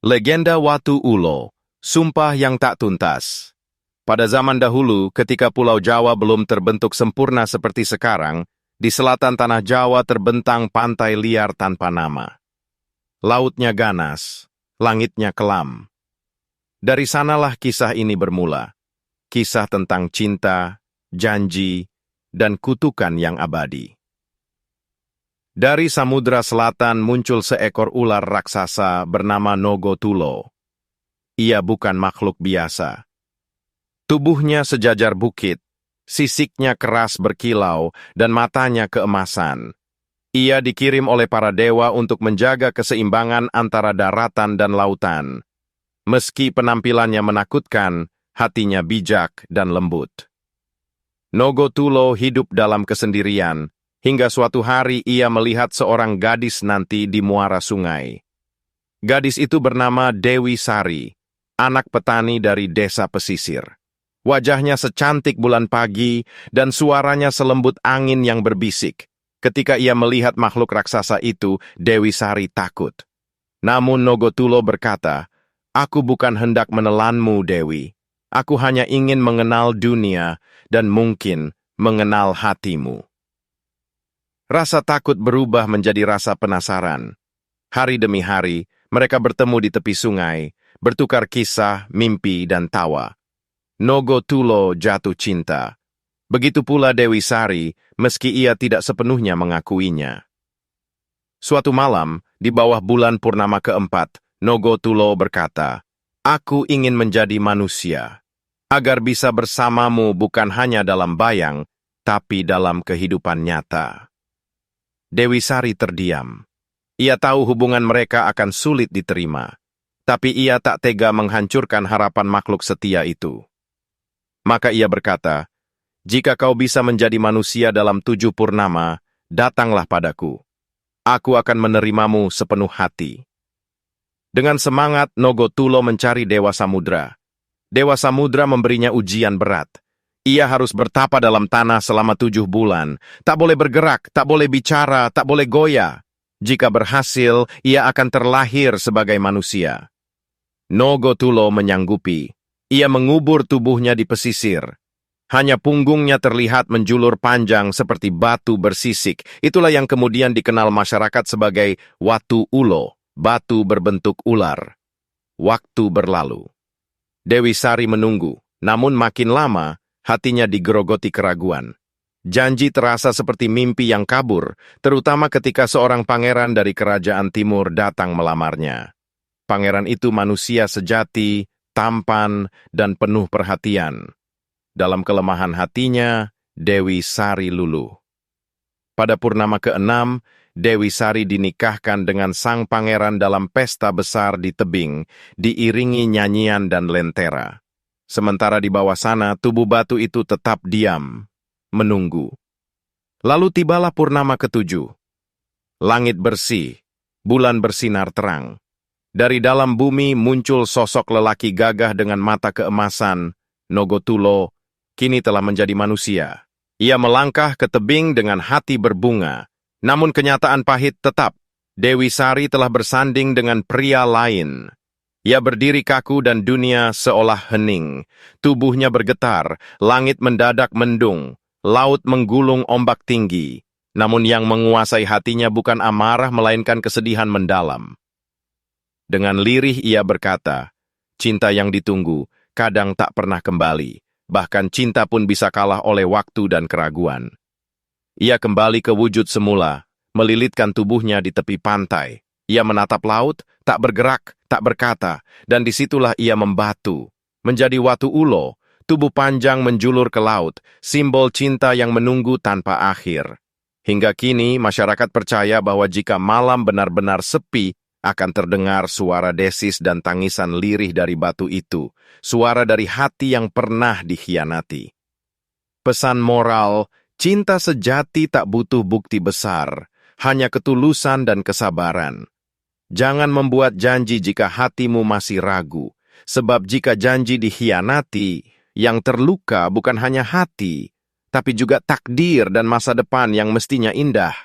Legenda Watu Ulo, sumpah yang tak tuntas. Pada zaman dahulu, ketika Pulau Jawa belum terbentuk sempurna seperti sekarang, di selatan tanah Jawa terbentang pantai liar tanpa nama. Lautnya ganas, langitnya kelam. Dari sanalah kisah ini bermula. Kisah tentang cinta, janji, dan kutukan yang abadi. Dari samudra selatan muncul seekor ular raksasa bernama Nogotulo. Ia bukan makhluk biasa. Tubuhnya sejajar bukit, sisiknya keras berkilau, dan matanya keemasan. Ia dikirim oleh para dewa untuk menjaga keseimbangan antara daratan dan lautan. Meski penampilannya menakutkan, hatinya bijak dan lembut. Nogotulo hidup dalam kesendirian, hingga suatu hari ia melihat seorang gadis nanti di muara sungai. Gadis itu bernama Dewi Sari, anak petani dari desa pesisir. Wajahnya secantik bulan pagi dan suaranya selembut angin yang berbisik. Ketika ia melihat makhluk raksasa itu, Dewi Sari takut. Namun Nogotulo berkata, "Aku bukan hendak menelanmu, Dewi. Aku hanya ingin mengenal dunia dan mungkin mengenal hatimu." Rasa takut berubah menjadi rasa penasaran. Hari demi hari, mereka bertemu di tepi sungai, bertukar kisah, mimpi, dan tawa. Nogotulo jatuh cinta. Begitu pula Dewi Sari, meski ia tidak sepenuhnya mengakuinya. Suatu malam, di bawah bulan purnama keempat, Nogotulo berkata, "Aku ingin menjadi manusia, agar bisa bersamamu bukan hanya dalam bayang, tapi dalam kehidupan nyata." Dewi Sari terdiam. Ia tahu hubungan mereka akan sulit diterima, tapi ia tak tega menghancurkan harapan makhluk setia itu. Maka ia berkata, "Jika kau bisa menjadi manusia dalam 7 purnama, datanglah padaku. Aku akan menerimamu sepenuh hati." Dengan semangat, Nogotulo mencari Dewa Samudra. Dewa Samudra memberinya ujian berat. Ia harus bertapa dalam tanah selama 7 bulan. Tak boleh bergerak, tak boleh bicara, tak boleh goyah. Jika berhasil, ia akan terlahir sebagai manusia. Nogotulo menyanggupi. Ia mengubur tubuhnya di pesisir. Hanya punggungnya terlihat menjulur panjang seperti batu bersisik. Itulah yang kemudian dikenal masyarakat sebagai Watu Ulo, batu berbentuk ular. Waktu berlalu. Dewi Sari menunggu, namun makin lama, hatinya digerogoti keraguan. Janji terasa seperti mimpi yang kabur, terutama ketika seorang pangeran dari kerajaan timur datang melamarnya. Pangeran itu manusia sejati, tampan, dan penuh perhatian. Dalam kelemahan hatinya, Dewi Sari luluh. Pada purnama ke-6, Dewi Sari dinikahkan dengan sang pangeran dalam pesta besar di tebing, diiringi nyanyian dan lentera. Sementara di bawah sana, tubuh batu itu tetap diam, menunggu. Lalu tibalah purnama ke-7. Langit bersih, bulan bersinar terang. Dari dalam bumi muncul sosok lelaki gagah dengan mata keemasan. Nogotulo kini telah menjadi manusia. Ia melangkah ke tebing dengan hati berbunga. Namun kenyataan pahit tetap. Dewi Sari telah bersanding dengan pria lain. Ia berdiri kaku dan dunia seolah hening. Tubuhnya bergetar, langit mendadak mendung, laut menggulung ombak tinggi. Namun yang menguasai hatinya bukan amarah melainkan kesedihan mendalam. Dengan lirih ia berkata, "Cinta yang ditunggu kadang tak pernah kembali. Bahkan cinta pun bisa kalah oleh waktu dan keraguan." Ia kembali ke wujud semula, melilitkan tubuhnya di tepi pantai. Ia menatap laut, tak bergerak, tak berkata, dan disitulah ia membatu. Menjadi Watu Ulo, tubuh panjang menjulur ke laut, simbol cinta yang menunggu tanpa akhir. Hingga kini, masyarakat percaya bahwa jika malam benar-benar sepi, akan terdengar suara desis dan tangisan lirih dari batu itu, suara dari hati yang pernah dikhianati. Pesan moral, cinta sejati tak butuh bukti besar, hanya ketulusan dan kesabaran. Jangan membuat janji jika hatimu masih ragu, sebab jika janji dikhianati, yang terluka bukan hanya hati, tapi juga takdir dan masa depan yang mestinya indah.